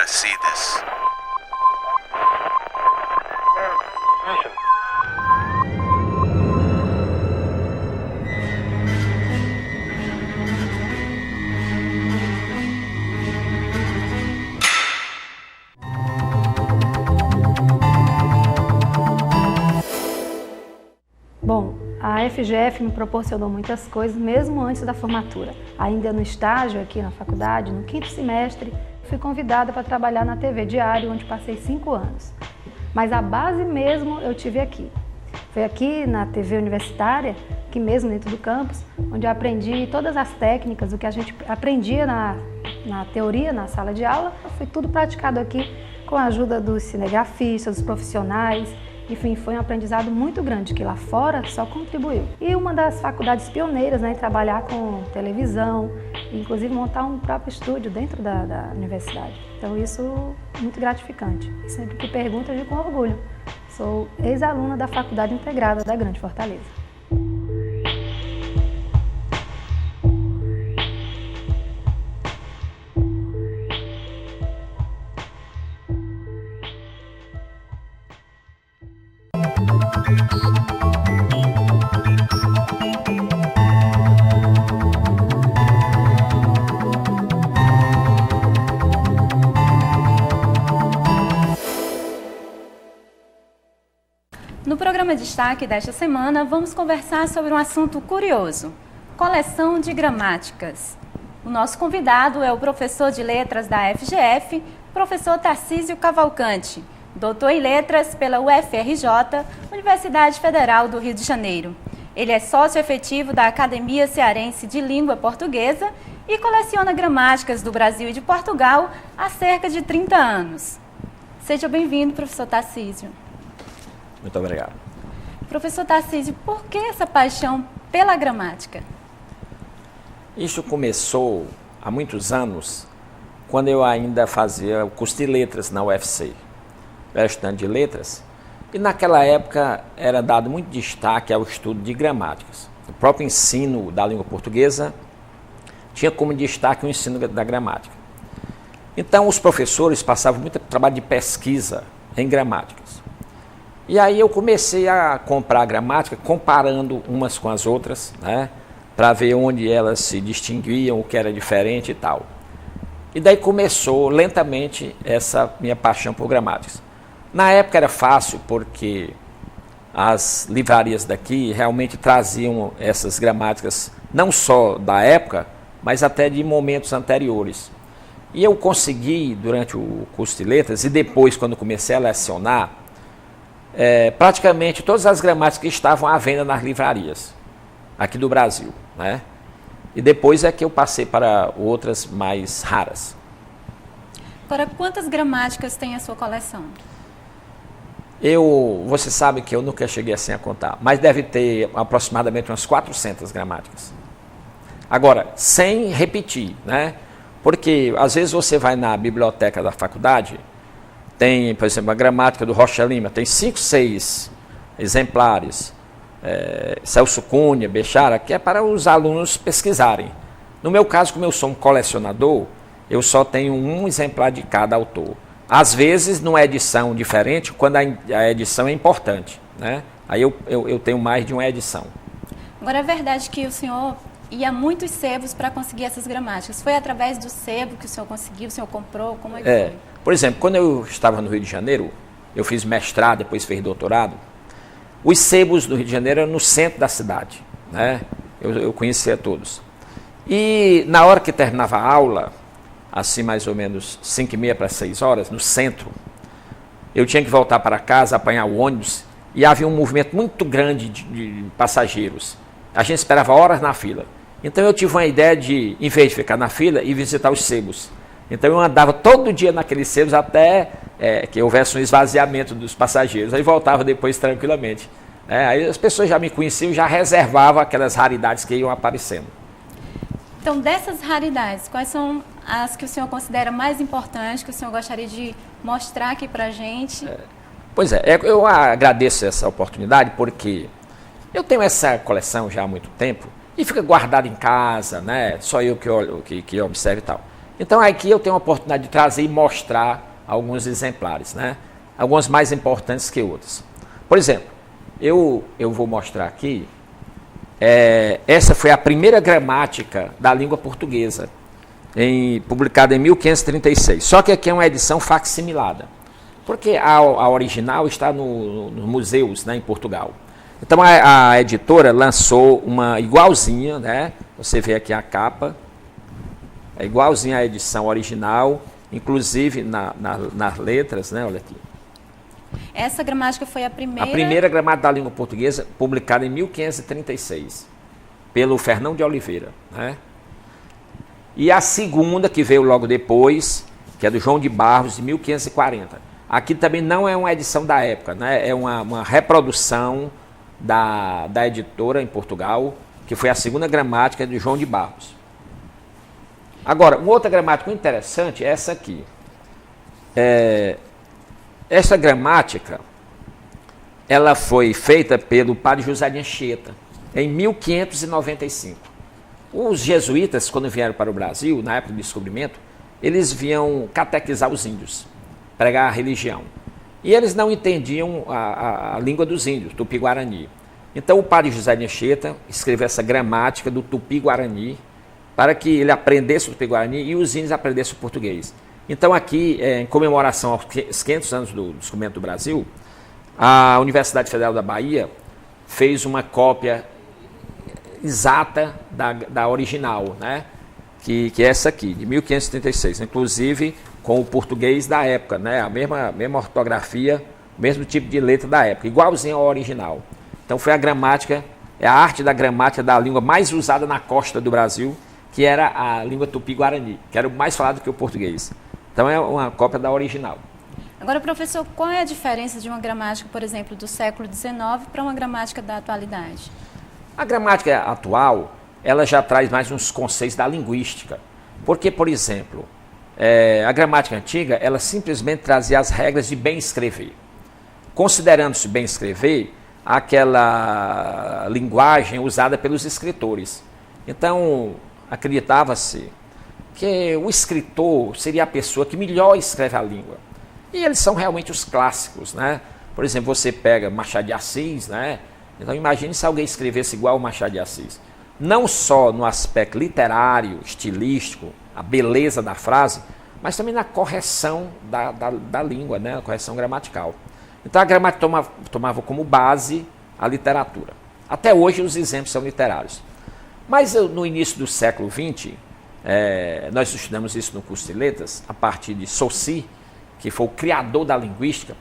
see this. Bom, a FGF me proporcionou muitas coisas, mesmo antes da formatura. Ainda no estágio aqui na faculdade, no 5º semestre, fui convidada para trabalhar na TV Diário, onde passei 5 anos. Mas a base mesmo eu tive aqui. Foi aqui na TV universitária, aqui mesmo dentro do campus, onde eu aprendi todas as técnicas, o que a gente aprendia na teoria, na sala de aula, foi tudo praticado aqui com a ajuda dos cinegrafistas, dos profissionais. Enfim, foi um aprendizado muito grande, que lá fora só contribuiu. E uma das faculdades pioneiras, né, em trabalhar com televisão, inclusive montar um próprio estúdio dentro da universidade. Então isso é muito gratificante. E sempre que pergunto, eu digo com orgulho. Sou ex-aluna da Faculdade Integrada da Grande Fortaleza. No programa Destaque desta semana, vamos conversar sobre um assunto curioso: coleção de gramáticas. O nosso convidado é o professor de Letras da FGF, professor Tarcísio Cavalcante, doutor em Letras pela UFRJ, Universidade Federal do Rio de Janeiro. Ele é sócio efetivo da Academia Cearense de Língua Portuguesa e coleciona gramáticas do Brasil e de Portugal há cerca de 30 anos. Seja bem-vindo, professor Tarcísio. Muito obrigado. Professor Tarcísio, por que essa paixão pela gramática? Isso começou há muitos anos, quando eu ainda fazia o curso de letras na UFC. Eu era estudante de letras e naquela época era dado muito destaque ao estudo de gramáticas. O próprio ensino da língua portuguesa tinha como destaque o ensino da gramática. Então os professores passavam muito trabalho de pesquisa em gramáticas. E aí eu comecei a comprar a gramática, comparando umas com as outras, né, para ver onde elas se distinguiam, o que era diferente e tal. E daí começou lentamente essa minha paixão por gramáticas. Na época era fácil, porque as livrarias daqui realmente traziam essas gramáticas, não só da época, mas até de momentos anteriores. E eu consegui, durante o curso de letras, e depois quando comecei a lecionar, praticamente todas as gramáticas que estavam à venda nas livrarias aqui do Brasil, né? E depois é que eu passei para outras mais raras. Agora, quantas gramáticas tem a sua coleção? Você sabe que eu nunca cheguei assim a contar, mas deve ter aproximadamente umas 400 gramáticas. Agora, sem repetir, né? Porque às vezes você vai na biblioteca da faculdade, tem, por exemplo, a gramática do Rocha Lima, tem 5, 6 exemplares, Celso Cunha, Bechara, que é para os alunos pesquisarem. No meu caso, como eu sou um colecionador, eu só tenho um exemplar de cada autor. Às vezes, numa edição diferente, quando a edição é importante, né? Aí eu tenho mais de uma edição. Agora, é verdade que o senhor ia a muitos sebos para conseguir essas gramáticas. Foi através do sebo que o senhor conseguiu, o senhor comprou? Como é que foi? Por exemplo, quando eu estava no Rio de Janeiro, eu fiz mestrado, depois fiz doutorado, os sebos do Rio de Janeiro eram no centro da cidade, né? Eu conhecia todos. E na hora que terminava a aula, assim mais ou menos 5h30 para 6 horas, no centro, eu tinha que voltar para casa, apanhar o ônibus, e havia um movimento muito grande de passageiros. A gente esperava horas na fila. Então eu tive uma ideia de, em vez de ficar na fila, ir visitar os sebos. Então eu andava todo dia naqueles sebos até que houvesse um esvaziamento dos passageiros. Aí voltava depois tranquilamente. Aí as pessoas já me conheciam, já reservavam aquelas raridades que iam aparecendo. Então, dessas raridades, quais são as que o senhor considera mais importantes, que o senhor gostaria de mostrar aqui para a gente? Pois é, eu agradeço essa oportunidade porque eu tenho essa coleção já há muito tempo e fica guardada em casa, né? Só eu que olho, que observo e tal. Então aqui eu tenho a oportunidade de trazer e mostrar alguns exemplares, né? Alguns mais importantes que outros. Por exemplo, eu vou mostrar aqui, essa foi a primeira gramática da língua portuguesa, publicada em 1536. Só que aqui é uma edição facsimilada, porque a original está nos museus, né, em Portugal. Então a editora lançou uma igualzinha, né? Você vê aqui a capa, é igualzinha à edição original, inclusive nas letras, né? Olha aqui. Essa gramática foi a primeira... A primeira gramática da língua portuguesa, publicada em 1536, pelo Fernão de Oliveira, né? E a segunda, que veio logo depois, que é do João de Barros, de 1540. Aqui também não é uma edição da época, né? É uma reprodução da editora em Portugal, que foi a segunda gramática de João de Barros. Agora, uma outra gramática interessante é essa aqui. Essa gramática, ela foi feita pelo padre José de Anchieta, em 1595. Os jesuítas, quando vieram para o Brasil, na época do descobrimento, eles vinham catequizar os índios, pregar a religião. E eles não entendiam a língua dos índios, Tupi-Guarani. Então o padre José de Anchieta escreveu essa gramática do Tupi-Guarani para que ele aprendesse o Tupi-Guarani e os índios aprendessem o português. Então aqui, em comemoração aos 500 anos do descobrimento do Brasil, a Universidade Federal da Bahia fez uma cópia exata da original, né? Que é essa aqui, de 1536, inclusive com o português da época, né? A mesma ortografia, o mesmo tipo de letra da época, igualzinho ao original. Então foi a gramática, é a arte da gramática da língua mais usada na costa do Brasil, que era a língua Tupi-Guarani, que era o mais falado que o português. Então é uma cópia da original. Agora, professor, qual é a diferença de uma gramática, por exemplo, do século XIX para uma gramática da atualidade? A gramática atual, ela já traz mais uns conceitos da linguística. Porque, por exemplo, a gramática antiga, ela simplesmente trazia as regras de bem escrever. Considerando-se bem escrever aquela linguagem usada pelos escritores. Então, acreditava-se que o escritor seria a pessoa que melhor escreve a língua. E eles são realmente os clássicos, né? Por exemplo, você pega Machado de Assis, né? Então imagine se alguém escrevesse igual o Machado de Assis. Não só no aspecto literário, estilístico, a beleza da frase, mas também na correção da língua, né? A correção gramatical. Então a gramática tomava como base a literatura. Até hoje os exemplos são literários. Mas no início do século XX, nós estudamos isso no curso de letras, a partir de Saussure, que foi o criador da linguística.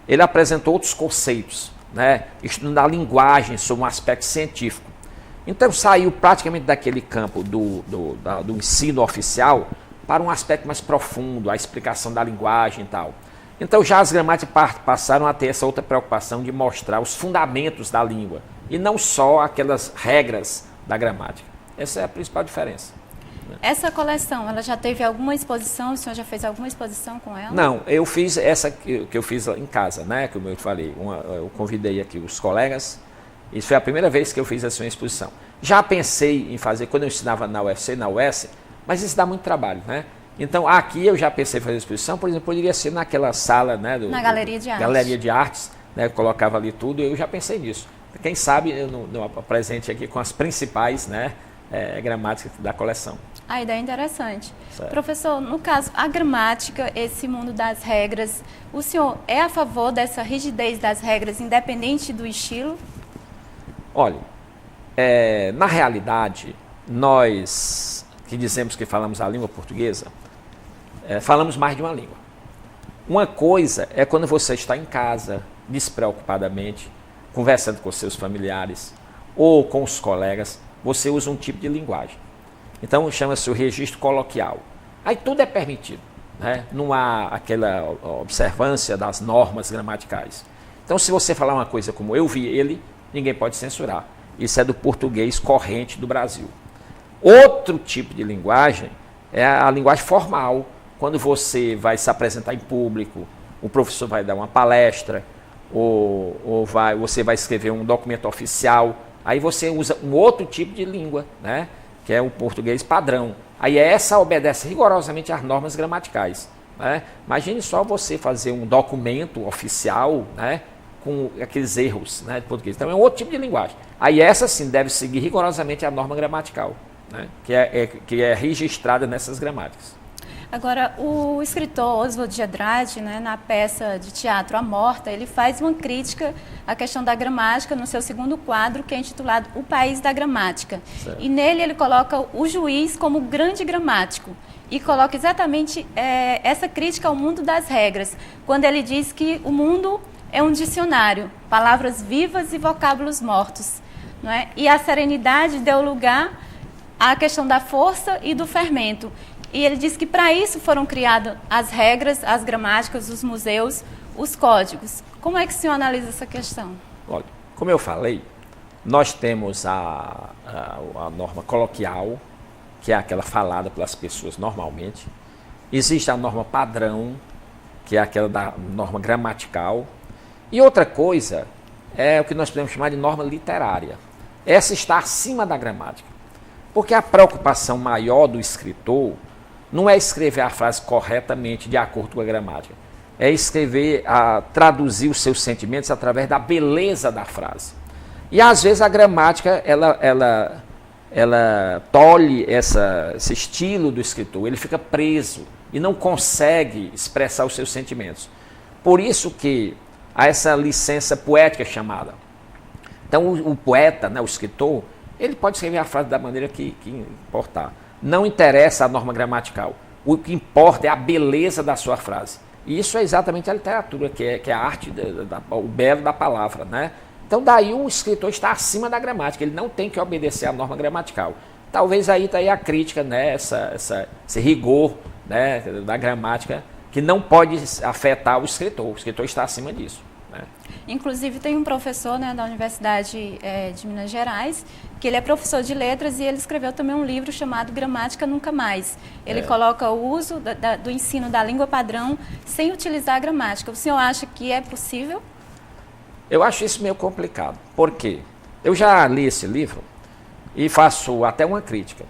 Ele apresentou outros conceitos, né, estudando a linguagem sob um aspecto científico. Então saiu praticamente daquele campo do ensino oficial para um aspecto mais profundo, a explicação da linguagem e tal. Então já as gramáticas passaram a ter essa outra preocupação de mostrar os fundamentos da língua, e não só aquelas regras da gramática. Essa é a principal diferença. Essa coleção, ela já teve alguma exposição? O senhor já fez alguma exposição com ela? Não, eu fiz essa que eu fiz em casa, né? Como eu falei, eu convidei aqui os colegas. Isso foi a primeira vez que eu fiz essa exposição. Já pensei em fazer quando eu ensinava na UFC, na UES, mas isso dá muito trabalho, né? Então aqui eu já pensei em fazer a exposição, por exemplo, poderia ser naquela sala, né? Na Galeria de Artes. Galeria de Artes, né? Eu colocava ali tudo, eu já pensei nisso. Quem sabe eu não apresente aqui com as principais, né? Gramáticas da coleção. A ideia é interessante. Certo. Professor, no caso, a gramática, esse mundo das regras, o senhor é a favor dessa rigidez das regras, independente do estilo? Olha, na realidade, nós que dizemos que falamos a língua portuguesa, falamos mais de uma língua. Uma coisa é quando você está em casa, despreocupadamente, conversando com seus familiares ou com os colegas, você usa um tipo de linguagem. Então chama-se o registro coloquial. Aí tudo é permitido, né? Não há aquela observância das normas gramaticais. Então se você falar uma coisa como eu vi ele, ninguém pode censurar. Isso é do português corrente do Brasil. Outro tipo de linguagem é a linguagem formal, quando você vai se apresentar em público, o professor vai dar uma palestra, ou você vai escrever um documento oficial, aí você usa um outro tipo de língua, né? Que é o português padrão. Aí essa obedece rigorosamente às normas gramaticais. Né? Imagine só você fazer um documento oficial, né, com aqueles erros, né, de português. Então é um outro tipo de linguagem. Aí essa sim deve seguir rigorosamente a norma gramatical, né, que é registrada nessas gramáticas. Agora, o escritor Oswald de Andrade, né, na peça de teatro A Morta, ele faz uma crítica à questão da gramática no seu segundo quadro, que é intitulado O País da Gramática. Certo. E nele ele coloca o juiz como grande gramático e coloca exatamente essa crítica ao mundo das regras, quando ele diz que o mundo é um dicionário, palavras vivas e vocábulos mortos. Não é? E a serenidade deu lugar à questão da força e do fermento. E ele diz que para isso foram criadas as regras, as gramáticas, os museus, os códigos. Como é que o senhor analisa essa questão? Olha, como eu falei, nós temos a norma coloquial, que é aquela falada pelas pessoas normalmente. Existe a norma padrão, que é aquela da norma gramatical. E outra coisa é o que nós podemos chamar de norma literária. Essa está acima da gramática. Porque a preocupação maior do escritor não é escrever a frase corretamente, de acordo com a gramática. É escrever, traduzir os seus sentimentos através da beleza da frase. E às vezes a gramática, ela tolhe esse estilo do escritor, ele fica preso e não consegue expressar os seus sentimentos. Por isso que há essa licença poética chamada. Então o poeta, né, o escritor, ele pode escrever a frase da maneira que importar. Não interessa a norma gramatical. O que importa é a beleza da sua frase. E isso é exatamente a literatura, que é a arte, o belo da palavra, né? Então daí o escritor está acima da gramática, ele não tem que obedecer à norma gramatical. Talvez aí está aí a crítica, né? Esse rigor, né, da gramática, que não pode afetar o escritor está acima disso. Né? Inclusive tem um professor, né, da Universidade de Minas Gerais, que ele é professor de letras e ele escreveu também um livro chamado Gramática Nunca Mais. Ele coloca o uso do ensino da língua padrão sem utilizar a gramática. O senhor acha que é possível? Eu acho isso meio complicado. Por quê? Eu já li esse livro e faço até uma crítica.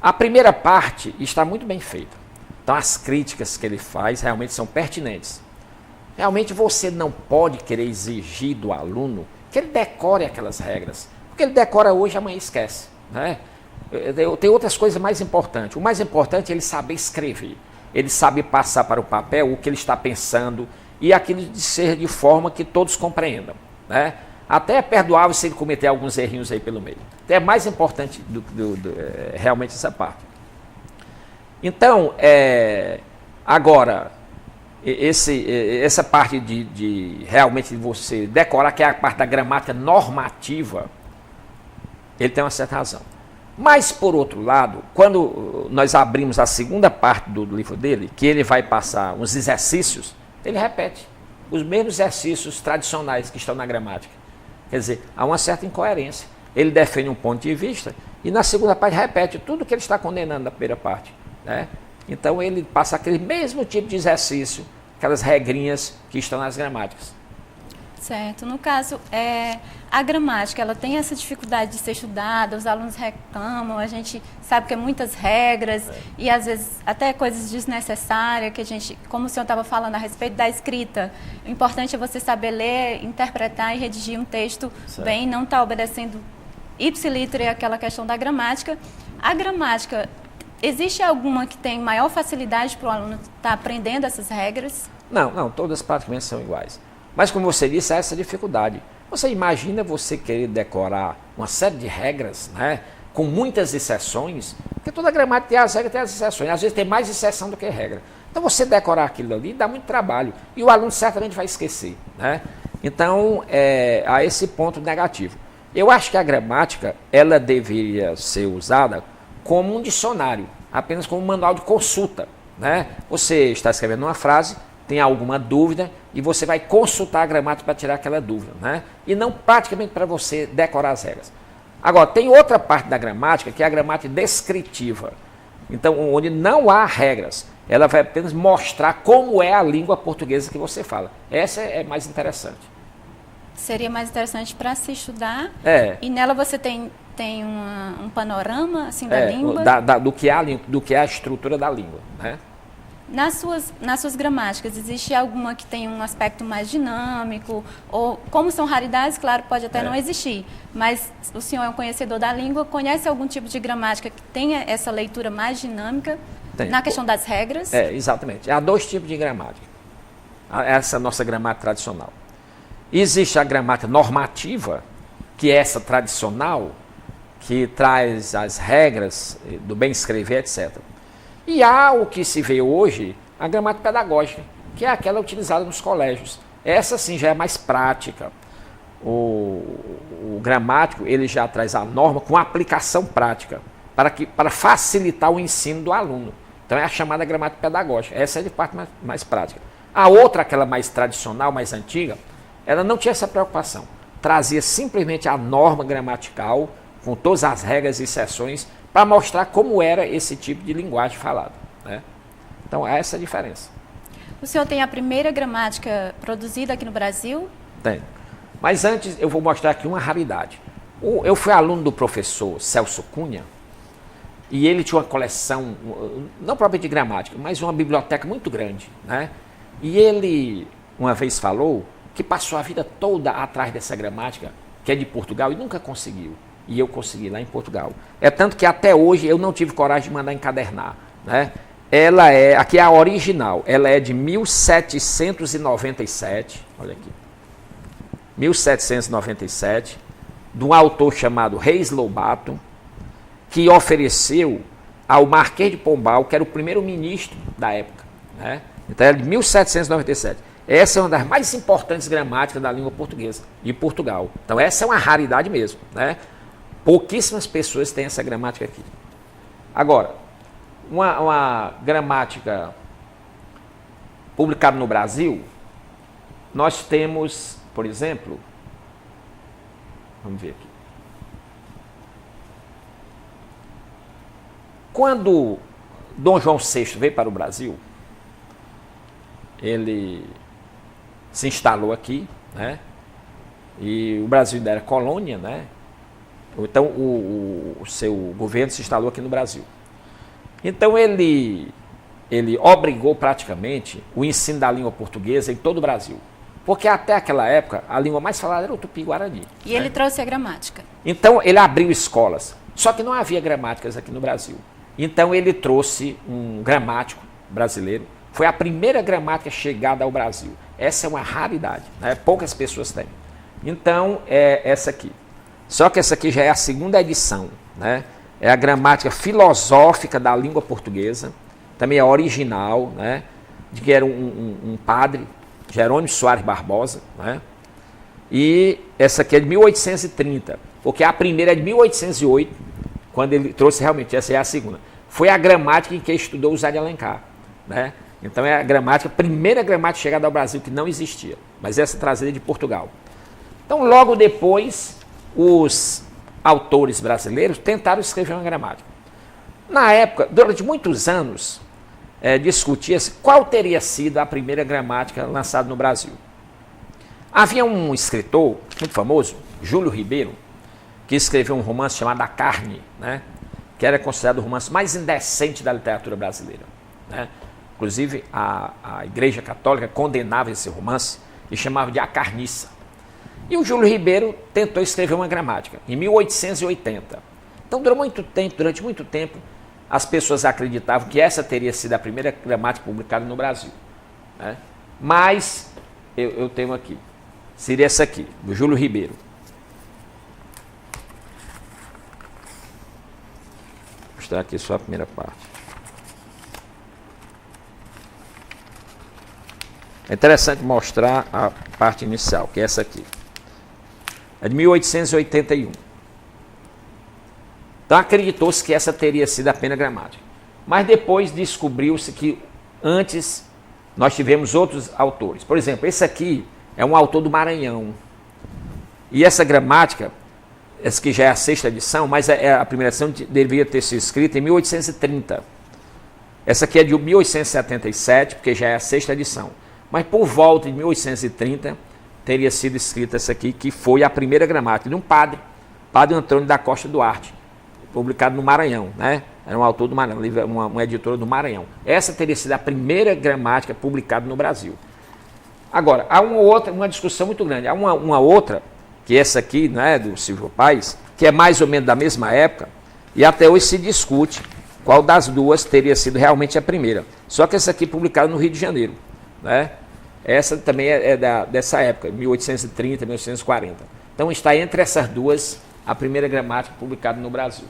A primeira parte está muito bem feita. Então as críticas que ele faz realmente são pertinentes. Realmente você não pode querer exigir do aluno que ele decore aquelas regras. Porque ele decora hoje, amanhã esquece. Né? Tem outras coisas mais importantes. O mais importante é ele saber escrever. Ele sabe passar para o papel o que ele está pensando e aquilo de ser de forma que todos compreendam. Né? Até é perdoável se ele cometer alguns errinhos aí pelo meio. Então é mais importante realmente essa parte. Então, agora, essa parte de realmente você decorar, que é a parte da gramática normativa, ele tem uma certa razão. Mas, por outro lado, quando nós abrimos a segunda parte do livro dele, que ele vai passar uns exercícios, ele repete os mesmos exercícios tradicionais que estão na gramática. Quer dizer, há uma certa incoerência. Ele defende um ponto de vista e na segunda parte repete tudo que ele está condenando na primeira parte. Né? Então ele passa aquele mesmo tipo de exercício, aquelas regrinhas que estão nas gramáticas. Certo. No caso, a gramática, ela tem essa dificuldade de ser estudada, os alunos reclamam, a gente sabe que é muitas regras e às vezes até coisas desnecessárias que a gente, como o senhor estava falando a respeito da escrita, o importante é você saber ler, interpretar e redigir um texto bem, não estar obedecendo ipsiliter, aquela questão da gramática. A gramática, existe alguma que tem maior facilidade para o aluno estar aprendendo essas regras? Não, todas praticamente são iguais. Mas, como você disse, há essa dificuldade. Você imagina você querer decorar uma série de regras, né, com muitas exceções, porque toda gramática tem as regras, tem as exceções. Às vezes tem mais exceção do que regra. Então, você decorar aquilo ali dá muito trabalho. E o aluno certamente vai esquecer. Né? Então, há esse ponto negativo. Eu acho que a gramática, ela deveria ser usada como um dicionário, apenas como um manual de consulta. Né? Você está escrevendo uma frase, tem alguma dúvida e você vai consultar a gramática para tirar aquela dúvida, né? E não praticamente para você decorar as regras. Agora, tem outra parte da gramática que é a gramática descritiva. Então, onde não há regras, ela vai apenas mostrar como é a língua portuguesa que você fala. Essa é mais interessante. Seria mais interessante para se estudar e nela você tem tem um panorama assim, da língua? Do que é a estrutura da língua, né? Nas suas gramáticas, existe alguma que tem um aspecto mais dinâmico? Ou, como são raridades, claro, pode até não existir. Mas o senhor é um conhecedor da língua, conhece algum tipo de gramática que tenha essa leitura mais dinâmica na questão das regras? Exatamente. Há dois tipos de gramática. Essa é a nossa gramática tradicional. Existe a gramática normativa, que é essa tradicional, que traz as regras do bem escrever, etc. E há o que se vê hoje, a gramática pedagógica, que é aquela utilizada nos colégios. Essa sim já é mais prática. O gramático ele já traz a norma com aplicação prática, para facilitar o ensino do aluno. Então é a chamada gramática pedagógica. Essa é de parte mais prática. A outra, aquela mais tradicional, mais antiga, ela não tinha essa preocupação. Trazia simplesmente a norma gramatical, com todas as regras e exceções, para mostrar como era esse tipo de linguagem falada, né? Então, há essa diferença. O senhor tem a primeira gramática produzida aqui no Brasil? Tem. Mas antes, eu vou mostrar aqui uma raridade. Eu fui aluno do professor Celso Cunha, e ele tinha uma coleção, não propriamente de gramática, mas uma biblioteca muito grande, né? E ele, uma vez falou, que passou a vida toda atrás dessa gramática, que é de Portugal, e nunca conseguiu. E eu consegui lá em Portugal. É tanto que até hoje eu não tive coragem de mandar encadernar, né? Ela aqui é a original, ela é de 1797, olha aqui, 1797, de um autor chamado Reis Lobato, que ofereceu ao Marquês de Pombal, que era o primeiro-ministro da época, né? Então é de 1797. Essa é uma das mais importantes gramáticas da língua portuguesa, de Portugal. Então essa é uma raridade mesmo, né? Pouquíssimas pessoas têm essa gramática aqui. Agora, uma gramática publicada no Brasil, nós temos, por exemplo, vamos ver aqui. Quando Dom João VI veio para o Brasil, ele se instalou aqui, né? E o Brasil ainda era colônia, né? Então, o seu governo se instalou aqui no Brasil. Então, ele obrigou praticamente o ensino da língua portuguesa em todo o Brasil. Porque até aquela época, a língua mais falada era o Tupi-Guarani. E ele trouxe a gramática. Então, ele abriu escolas. Só que não havia gramáticas aqui no Brasil. Então, ele trouxe um gramático brasileiro. Foi a primeira gramática chegada ao Brasil. Essa é uma raridade, né? Poucas pessoas têm. Então, é essa aqui. Só que essa aqui já é a segunda edição, né? É a gramática filosófica da língua portuguesa, também é original, né? De que era um padre, Jerônimo Soares Barbosa, né? E essa aqui é de 1830, porque a primeira é de 1808, quando ele trouxe realmente, essa é a segunda. Foi a gramática em que estudou o José de Alencar, né? Então é a gramática, a primeira gramática chegada ao Brasil que não existia, mas essa trazida de Portugal. Então logo depois, os autores brasileiros tentaram escrever uma gramática. Na época, durante muitos anos, discutia-se qual teria sido a primeira gramática lançada no Brasil. Havia um escritor muito famoso, Júlio Ribeiro, que escreveu um romance chamado A Carne, né? Que era considerado o romance mais indecente da literatura brasileira, né? Inclusive, a Igreja Católica condenava esse romance e chamava de A Carniça. E o Júlio Ribeiro tentou escrever uma gramática, em 1880. Então, durante muito tempo, as pessoas acreditavam que essa teria sido a primeira gramática publicada no Brasil, né? Mas, eu tenho aqui, seria essa aqui, do Júlio Ribeiro. Vou mostrar aqui só a primeira parte. É interessante mostrar a parte inicial, que é essa aqui. É de 1881. Então acreditou-se que essa teria sido a primeira gramática. Mas depois descobriu-se que antes nós tivemos outros autores. Por exemplo, esse aqui é um autor do Maranhão. E essa gramática, essa que já é a sexta edição, mas a primeira edição deveria ter sido escrita em 1830. Essa aqui é de 1877, porque já é a sexta edição. Mas por volta de 1830 teria sido escrita essa aqui, que foi a primeira gramática de um padre, Padre Antônio da Costa Duarte, publicado no Maranhão, né? Era um autor do Maranhão, uma editora do Maranhão. Essa teria sido a primeira gramática publicada no Brasil. Agora, há uma discussão muito grande. Há uma outra, que essa aqui, né, do Silvio Paes, que é mais ou menos da mesma época, e até hoje se discute qual das duas teria sido realmente a primeira. Só que essa aqui publicada no Rio de Janeiro, né? Essa também dessa época, 1830, 1840. Então está entre essas duas a primeira gramática publicada no Brasil.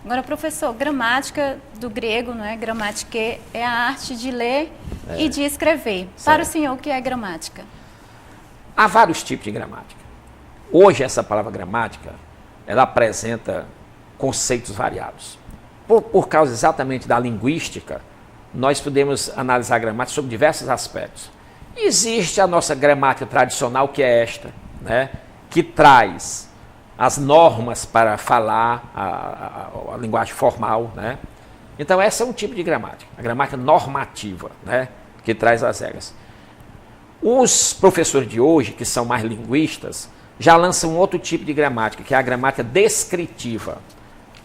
Agora, professor, gramática do grego, não é? Gramatike é a arte de ler e de escrever. Certo. Para o senhor, o que é gramática? Há vários tipos de gramática. Hoje, essa palavra gramática, ela apresenta conceitos variados. Por causa exatamente da linguística, nós podemos analisar a gramática sobre diversos aspectos. Existe a nossa gramática tradicional, que é esta, né? Que traz as normas para falar, a linguagem formal, né? Então, esse é um tipo de gramática, a gramática normativa, né? Que traz as regras. Os professores de hoje, que são mais linguistas, já lançam outro tipo de gramática, que é a gramática descritiva.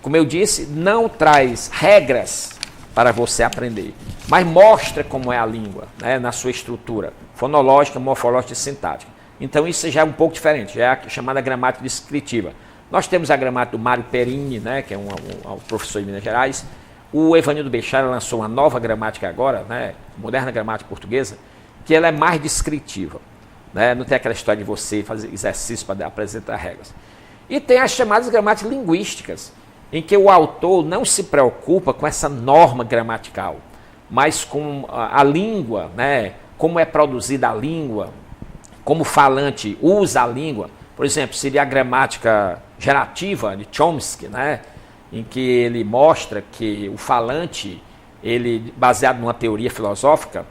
Como eu disse, não traz regras para você aprender, mas mostra como é a língua, né? Na sua estrutura fonológica, morfológica e sintática. Então isso já é um pouco diferente, já é a chamada gramática descritiva. Nós temos a gramática do Mário Perini, né, que é um professor de Minas Gerais. O Evanildo Bechara lançou uma nova gramática agora, né, moderna gramática portuguesa, que ela é mais descritiva, né, não tem aquela história de você fazer exercício para apresentar regras. E tem as chamadas gramáticas linguísticas, em que o autor não se preocupa com essa norma gramatical, mas com a língua, né, como é produzida a língua, como o falante usa a língua. Por exemplo, seria a gramática gerativa de Chomsky, né? Em que ele mostra que o falante, ele, baseado numa teoria filosófica,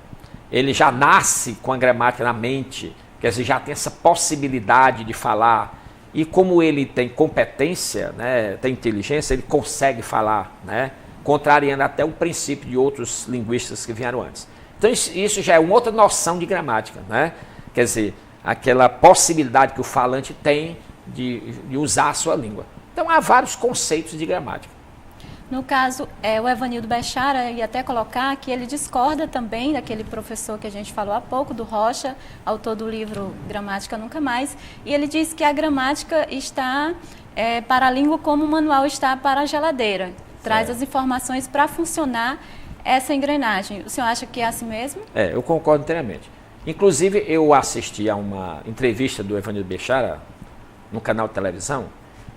ele já nasce com a gramática na mente, quer dizer, já tem essa possibilidade de falar. E como ele tem competência, né, tem inteligência, ele consegue falar, né, contrariando até o princípio de outros linguistas que vieram antes. Então isso já é uma outra noção de gramática, né? Quer dizer, aquela possibilidade que o falante tem de usar a sua língua. Então, há vários conceitos de gramática. No caso, o Evanildo Bechara ia até colocar que ele discorda também daquele professor que a gente falou há pouco, do Rocha, autor do livro Gramática Nunca Mais, e ele diz que a gramática está para a língua como o manual está para a geladeira. Traz as informações para funcionar essa engrenagem. O senhor acha que é assim mesmo? Eu concordo inteiramente. Inclusive, eu assisti a uma entrevista do Evanildo Bechara no canal de televisão,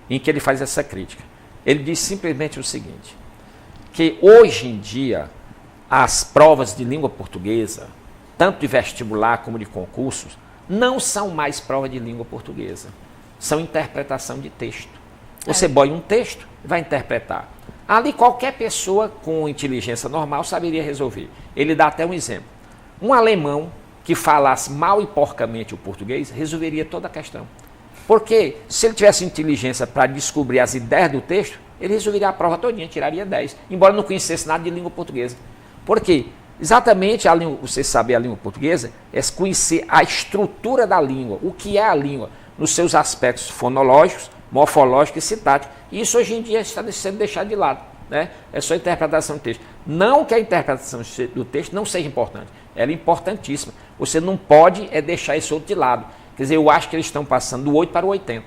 em que ele faz essa crítica. Ele diz simplesmente o seguinte, que hoje em dia as provas de língua portuguesa, tanto de vestibular como de concursos, não são mais prova de língua portuguesa, são interpretação de texto. Você boia um texto e vai interpretar. Ali qualquer pessoa com inteligência normal saberia resolver. Ele dá até um exemplo. Um alemão que falasse mal e porcamente o português, resolveria toda a questão. Porque se ele tivesse inteligência para descobrir as ideias do texto, ele resolveria a prova todinha, tiraria 10, embora não conhecesse nada de língua portuguesa. Por quê? Exatamente você saber a língua portuguesa é conhecer a estrutura da língua, o que é a língua, nos seus aspectos fonológicos, morfológicos e sintáticos. E isso hoje em dia está sendo deixado de lado, né? É só interpretação do texto. Não que a interpretação do texto não seja importante, ela é importantíssima. Você não pode deixar isso outro de lado. Quer dizer, eu acho que eles estão passando do 8 para o 80.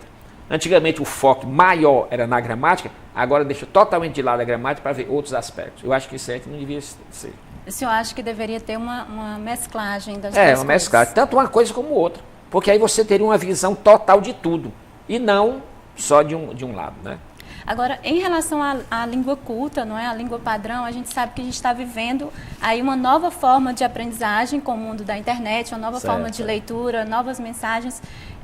Antigamente o foco maior era na gramática, agora deixa totalmente de lado a gramática para ver outros aspectos. Eu acho que isso aí não devia ser. O senhor acha que deveria ter uma mesclagem das duas coisas? Uma mesclagem, tanto uma coisa como outra. Porque aí você teria uma visão total de tudo, e não só de um lado, né? Agora, em relação à língua culta, não é? A língua padrão, a gente sabe que a gente está vivendo aí uma nova forma de aprendizagem com o mundo da internet, uma nova forma de leitura, novas mensagens.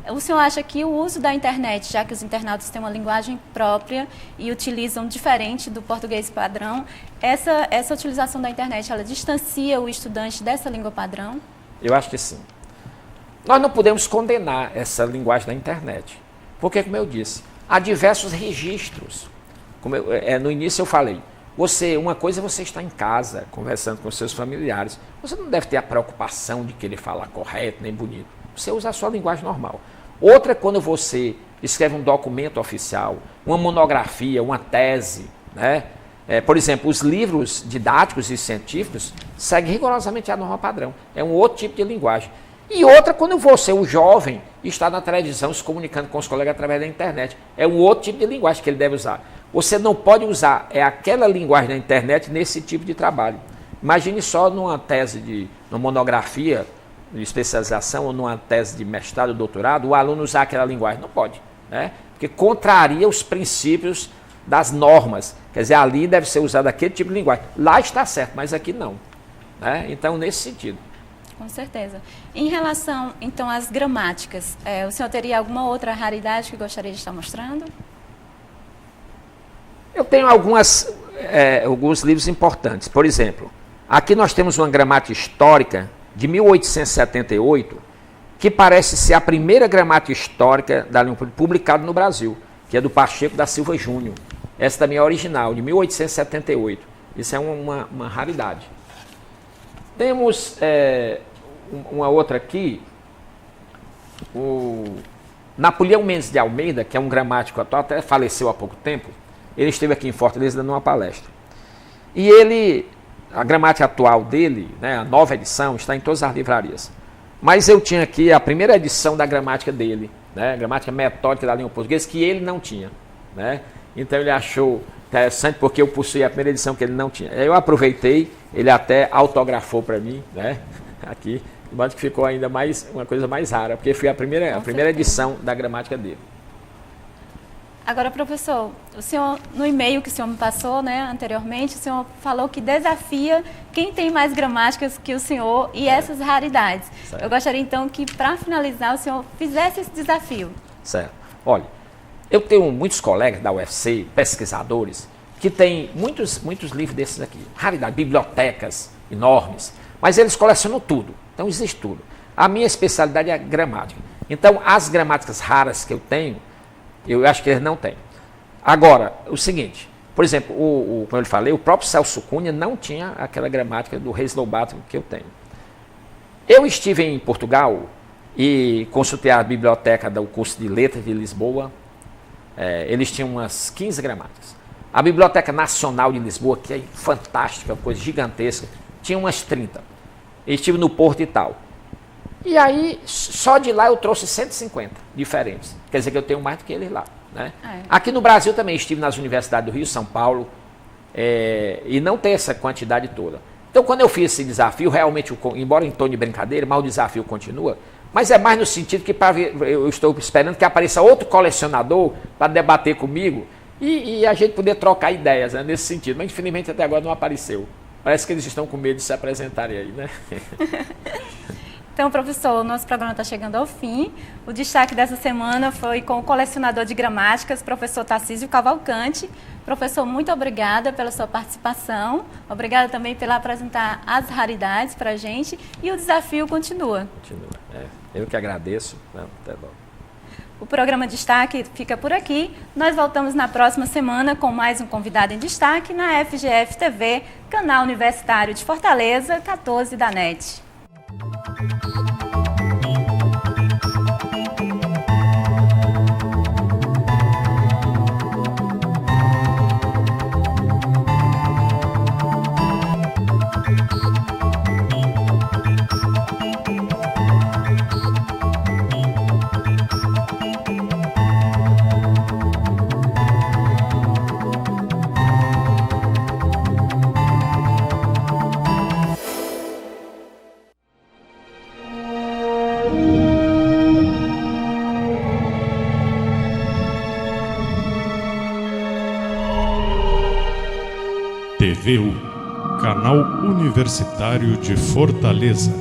O senhor acha que o uso da internet, já que os internautas têm uma linguagem própria e utilizam diferente do português padrão, essa utilização da internet, ela distancia o estudante dessa língua padrão? Eu acho que sim. Nós não podemos condenar essa linguagem da internet, porque, como eu disse, há diversos registros. No início eu falei, uma coisa é você estar em casa, conversando com seus familiares. Você não deve ter a preocupação de querer falar correto, nem bonito. Você usa a sua linguagem normal. Outra é quando você escreve um documento oficial, uma monografia, uma tese, né? Por exemplo, os livros didáticos e científicos seguem rigorosamente a norma padrão. É um outro tipo de linguagem. E outra, quando você, o jovem, está na televisão se comunicando com os colegas através da internet. É um outro tipo de linguagem que ele deve usar. Você não pode usar aquela linguagem da internet nesse tipo de trabalho. Imagine só numa tese, numa monografia de especialização ou numa tese de mestrado ou doutorado, o aluno usar aquela linguagem. Não pode, né? Porque contraria os princípios das normas. Quer dizer, ali deve ser usado aquele tipo de linguagem. Lá está certo, mas aqui não, né? Então, nesse sentido. Com certeza. Em relação, então, às gramáticas, o senhor teria alguma outra raridade que gostaria de estar mostrando? Eu tenho alguns livros importantes. Por exemplo, aqui nós temos uma gramática histórica de 1878, que parece ser a primeira gramática histórica da língua publicada no Brasil, que é do Pacheco da Silva Júnior. Essa também é original, de 1878. Isso é uma raridade. Temos uma outra aqui, o Napoleão Mendes de Almeida, que é um gramático atual, até faleceu há pouco tempo. Ele esteve aqui em Fortaleza dando uma palestra. E a gramática atual dele, né, a nova edição, está em todas as livrarias. Mas eu tinha aqui a primeira edição da gramática dele, né, a gramática metódica da língua portuguesa, que ele não tinha, né? Então ele achou interessante porque eu possuía a primeira edição que ele não tinha. Eu aproveitei, ele até autografou para mim, né, aqui, de modo que ficou ainda uma coisa mais rara, porque foi a primeira edição da gramática dele. Agora, professor, o senhor, no e-mail que o senhor me passou, né, anteriormente, o senhor falou que desafia quem tem mais gramáticas que o senhor e essas raridades. Certo. Eu gostaria, então, que, para finalizar, o senhor fizesse esse desafio. Certo. Olha, eu tenho muitos colegas da UFC, pesquisadores, que têm muitos livros desses aqui. Raridade, bibliotecas enormes, mas eles colecionam tudo. Então, existe tudo. A minha especialidade é a gramática. Então, as gramáticas raras que eu tenho, eu acho que eles não têm. Agora, o seguinte, por exemplo, como eu lhe falei, o próprio Celso Cunha não tinha aquela gramática do Reis Lobato que eu tenho. Eu estive em Portugal e consultei a biblioteca do curso de Letras de Lisboa. Eles tinham umas 15 gramáticas. A Biblioteca Nacional de Lisboa, que é fantástica, uma coisa gigantesca, tinha umas 30. Eu estive no Porto e tal. E aí, só de lá eu trouxe 150 diferentes. Quer dizer que eu tenho mais do que eles lá, né? Aqui no Brasil também estive nas universidades do Rio, São Paulo, e não tem essa quantidade toda. Então, quando eu fiz esse desafio, realmente, embora em tom de brincadeira, mas o desafio continua, mas é mais no sentido que eu estou esperando que apareça outro colecionador para debater comigo e a gente poder trocar ideias, né, nesse sentido. Mas, infelizmente, até agora não apareceu. Parece que eles estão com medo de se apresentarem aí, né? Então, professor, o nosso programa está chegando ao fim. O destaque dessa semana foi com o colecionador de gramáticas, professor Tarcísio Cavalcante. Professor, muito obrigada pela sua participação. Obrigada também pela apresentar as raridades para a gente. E o desafio continua. Continua. Eu que agradeço. Até logo. O programa Destaque fica por aqui. Nós voltamos na próxima semana com mais um convidado em destaque na FGF TV, canal universitário de Fortaleza, 14 da NET. TVU, Canal Universitário de Fortaleza.